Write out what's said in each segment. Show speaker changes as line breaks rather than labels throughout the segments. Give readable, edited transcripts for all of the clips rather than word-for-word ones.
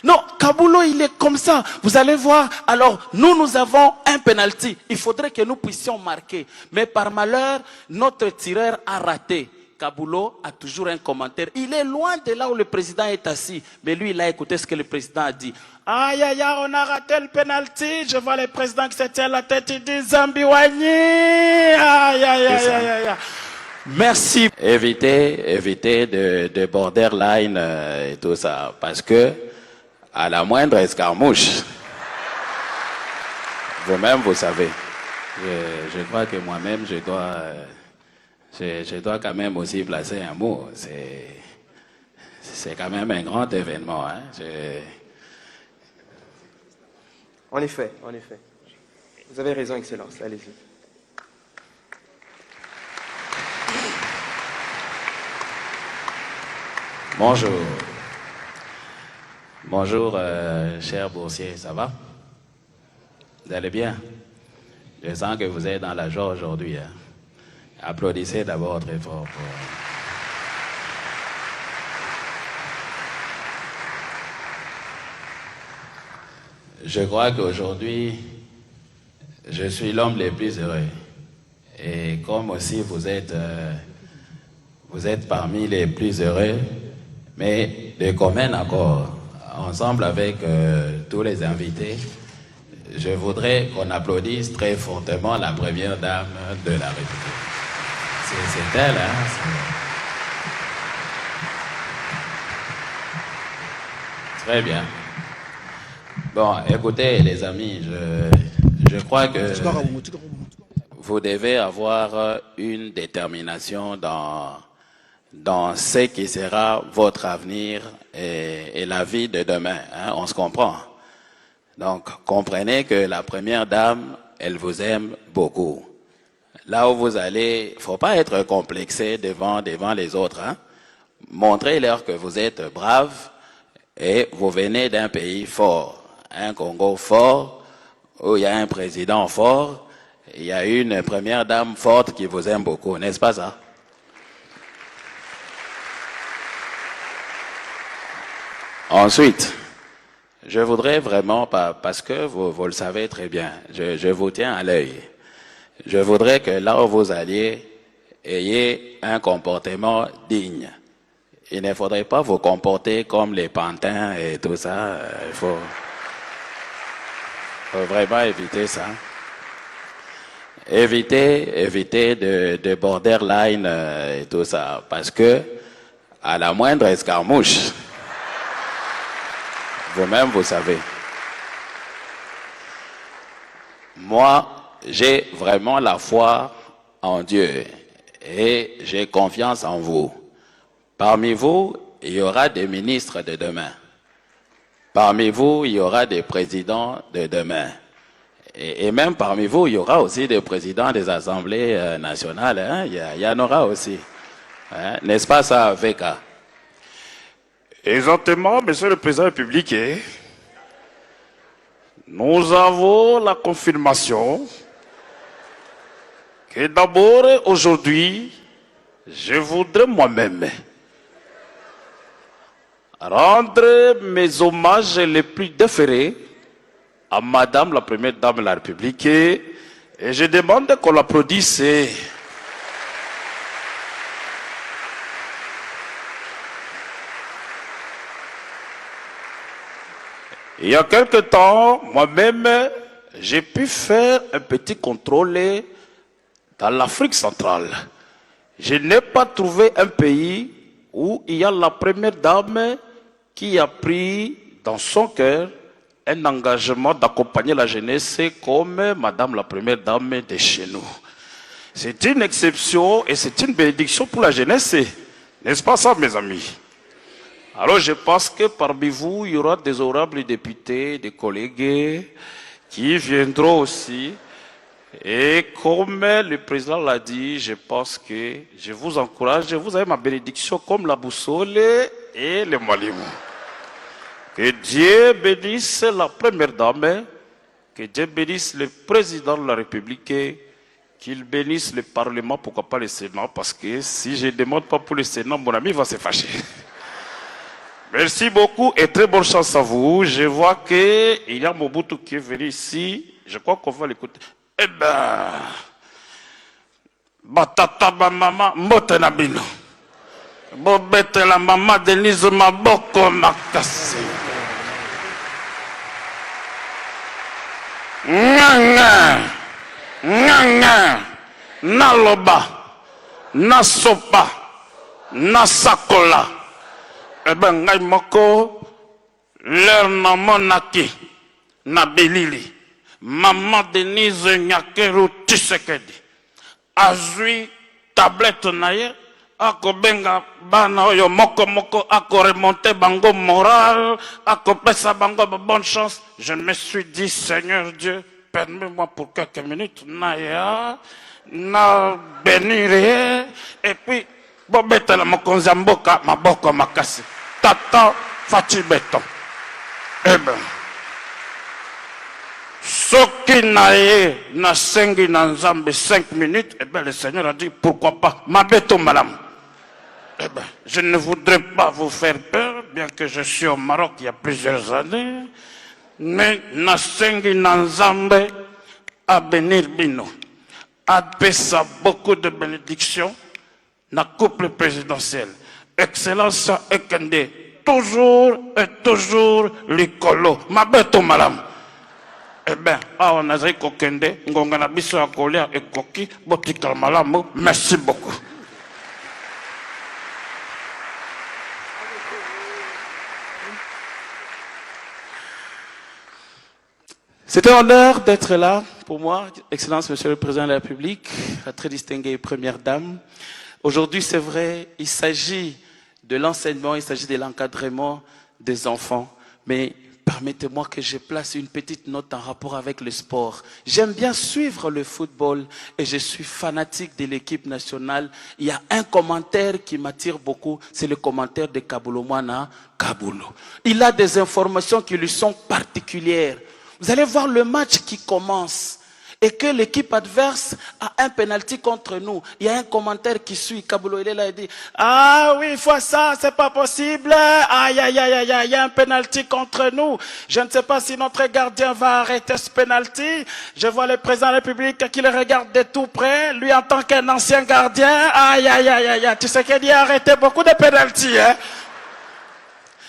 Non, Kabulo, il est comme ça. Vous allez voir. Alors, nous avons un penalty. Il faudrait que nous puissions marquer. Mais par malheur, notre tireur a raté. Kabulo a toujours un commentaire. Il est loin de là où le président est assis. Mais lui, il a écouté ce que le président a dit. Aïe, aïe, aïe, on a raté le penalty. Je vois le président qui se tient la tête. Il dit Zambiwani. Aïe, aïe, aïe, aïe, aïe. Merci.
Évitez de borderline et tout ça. Parce que, à la moindre escarmouche, vous-même, vous savez. Je crois que moi-même, je dois quand même aussi placer un mot. C'est quand même un grand événement. Hein.
En effet. Vous avez raison, Excellence. Allez-y.
Bonjour. Bonjour, cher boursier, ça va? Vous allez bien? Je sens que vous êtes dans la joie aujourd'hui. Hein? Applaudissez d'abord très fort. Je crois qu'aujourd'hui, je suis l'homme le plus heureux. Et comme aussi vous êtes parmi les plus heureux, mais de commun accord, ensemble avec tous les invités, je voudrais qu'on applaudisse très fortement la première dame de la République. C'est elle, hein? Très bien. Bon, écoutez les amis, je crois que vous devez avoir une détermination dans ce qui sera votre avenir et la vie de demain. Hein, on se comprend. Donc, comprenez que la première dame, elle vous aime beaucoup. Là où vous allez, faut pas être complexé devant les autres. Hein. Montrez-leur que vous êtes brave et vous venez d'un pays fort. Un Congo fort, où il y a un président fort, il y a une première dame forte qui vous aime beaucoup, n'est-ce pas ça? Ensuite, je voudrais vraiment, parce que vous le savez très bien, je vous tiens à l'œil. Je voudrais que là où vous alliez, ayez un comportement digne. Il ne faudrait pas vous comporter comme les pantins et tout ça. Il faut vraiment éviter ça. Évitez de borderline et tout ça. Parce que, à la moindre escarmouche, vous-même, vous savez. Moi, j'ai vraiment la foi en Dieu et j'ai confiance en vous. Parmi vous, il y aura des ministres de demain. Parmi vous, il y aura des présidents de demain. Et même parmi vous, il y aura aussi des présidents des assemblées nationales. Hein? Il y en aura aussi. Hein? N'est-ce pas ça, Veka?
Exactement, Monsieur le Président de la République. Nous avons la confirmation que d'abord, aujourd'hui, je voudrais moi-même rendre mes hommages les plus déférés à Madame la Première Dame de la République et je demande qu'on l'applaudisse. Il y a quelque temps, moi-même, j'ai pu faire un petit contrôle dans l'Afrique centrale. Je n'ai pas trouvé un pays où il y a la Première Dame qui a pris dans son cœur un engagement d'accompagner la jeunesse comme Madame la Première Dame de chez nous. C'est une exception et c'est une bénédiction pour la jeunesse. N'est-ce pas ça, mes amis? Alors je pense que parmi vous, il y aura des honorables députés, des collègues qui viendront aussi. Et comme le président l'a dit, je pense que je vous encourage, vous avez ma bénédiction comme la boussole et le malimou. Que Dieu bénisse la Première Dame, que Dieu bénisse le Président de la République, qu'il bénisse le Parlement, pourquoi pas le Sénat, parce que si je ne demande pas pour le Sénat, mon ami va se fâcher. Merci beaucoup et très bonne chance à vous. Je vois qu'il y a Mobutu qui est venu ici. Je crois qu'on va l'écouter. Eh ben, Batata ba mama mbote na bino. Bobete la mama Denise Maboko makasi. Nganga, nganga, naloba, nasopa, nasakola. Eh ben, ngai moko, l'heure na monaki, na bilili, maman Denise Nyakeru Tshisekedi, azui tablette naye, ako benga bana oyo moko moko, ako remonter bango moral, ako pesa bango bonne chance. Je me suis dit, Seigneur Dieu, permets-moi pour quelques minutes, naya, na bénir, et puis, bobeta la mokonza mboka maboko makasi tata fati beton. Eh ben soki na ye na sengi na nzambe 5 minutes, eh ben le Seigneur a dit pourquoi pas mabeto malam. Eh ben je ne voudrais pas vous faire peur, bien que je suis au Maroc il y a plusieurs années, mais na sengi na nzambe a bénir bino, a pesa beaucoup de bénédictions na couple présidentiel. Excellence Ekende, toujours et toujours likolo. Mabeto malam. Eh bien, on a dit qu'Okende, ngongana biso ya kolia et koki, botikal malamu. Merci beaucoup.
C'est un honneur d'être là pour moi, Excellence Monsieur le Président de la République, la très distinguée Première Dame. Aujourd'hui, c'est vrai, il s'agit de l'enseignement, il s'agit de l'encadrement des enfants. Mais permettez-moi que je place une petite note en rapport avec le sport. J'aime bien suivre le football et je suis fanatique de l'équipe nationale. Il y a un commentaire qui m'attire beaucoup, c'est le commentaire de Kabulo Mwana Kabulo. Il a des informations qui lui sont particulières. Vous allez voir le match qui commence et que l'équipe adverse a un penalty contre nous. Il y a un commentaire qui suit. Kabulo, il est là et dit « Ah oui, fois ça, c'est pas possible. Aïe, aïe, aïe, aïe, aïe, il y a un penalty contre nous. Je ne sais pas si notre gardien va arrêter ce penalty. Je vois le président de la République qui le regarde de tout près. Lui, en tant qu'un ancien gardien, aïe, aïe, aïe, aïe, aïe. Tu sais qu'il a arrêté beaucoup de penalty, hein?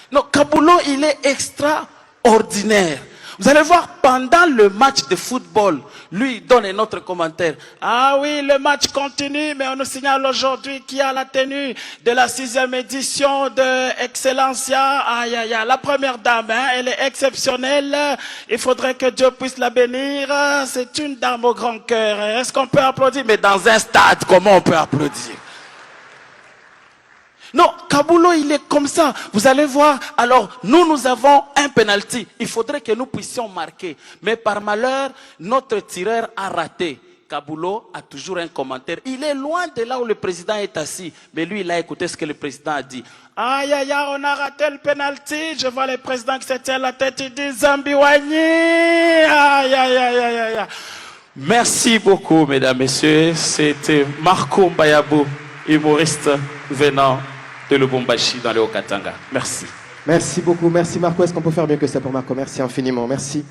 Non, Kabulo, il est extraordinaire. Vous allez voir, pendant le match de football, lui donne un autre commentaire. Ah oui, le match continue, mais on nous signale aujourd'hui qu'il y a la tenue de la 6e édition de Excellencia. Aïe, aïe, aïe, la première dame, hein, elle est exceptionnelle. Il faudrait que Dieu puisse la bénir. C'est une dame au grand cœur. Est-ce qu'on peut applaudir? Mais dans un stade, comment on peut applaudir? Non, Kabulo, il est comme ça. Vous allez voir. Alors, nous avons un penalty. Il faudrait que nous puissions marquer. Mais par malheur, notre tireur a raté. Kabulo a toujours un commentaire. Il est loin de là où le président est assis. Mais lui, il a écouté ce que le président a dit. Aïe, aïe, aïe, on a raté le penalty. Je vois le président qui se tient la tête. Il dit Zambiwani. Aïe, aïe, aïe, aïe, aïe. Merci beaucoup, mesdames, messieurs. C'était Marco Mbayabou, humoriste venant de Lubumbashi dans le Haut-Katanga. Merci.
Merci beaucoup. Merci Marco. Est-ce qu'on peut faire mieux que ça pour Marco? Merci infiniment. Merci.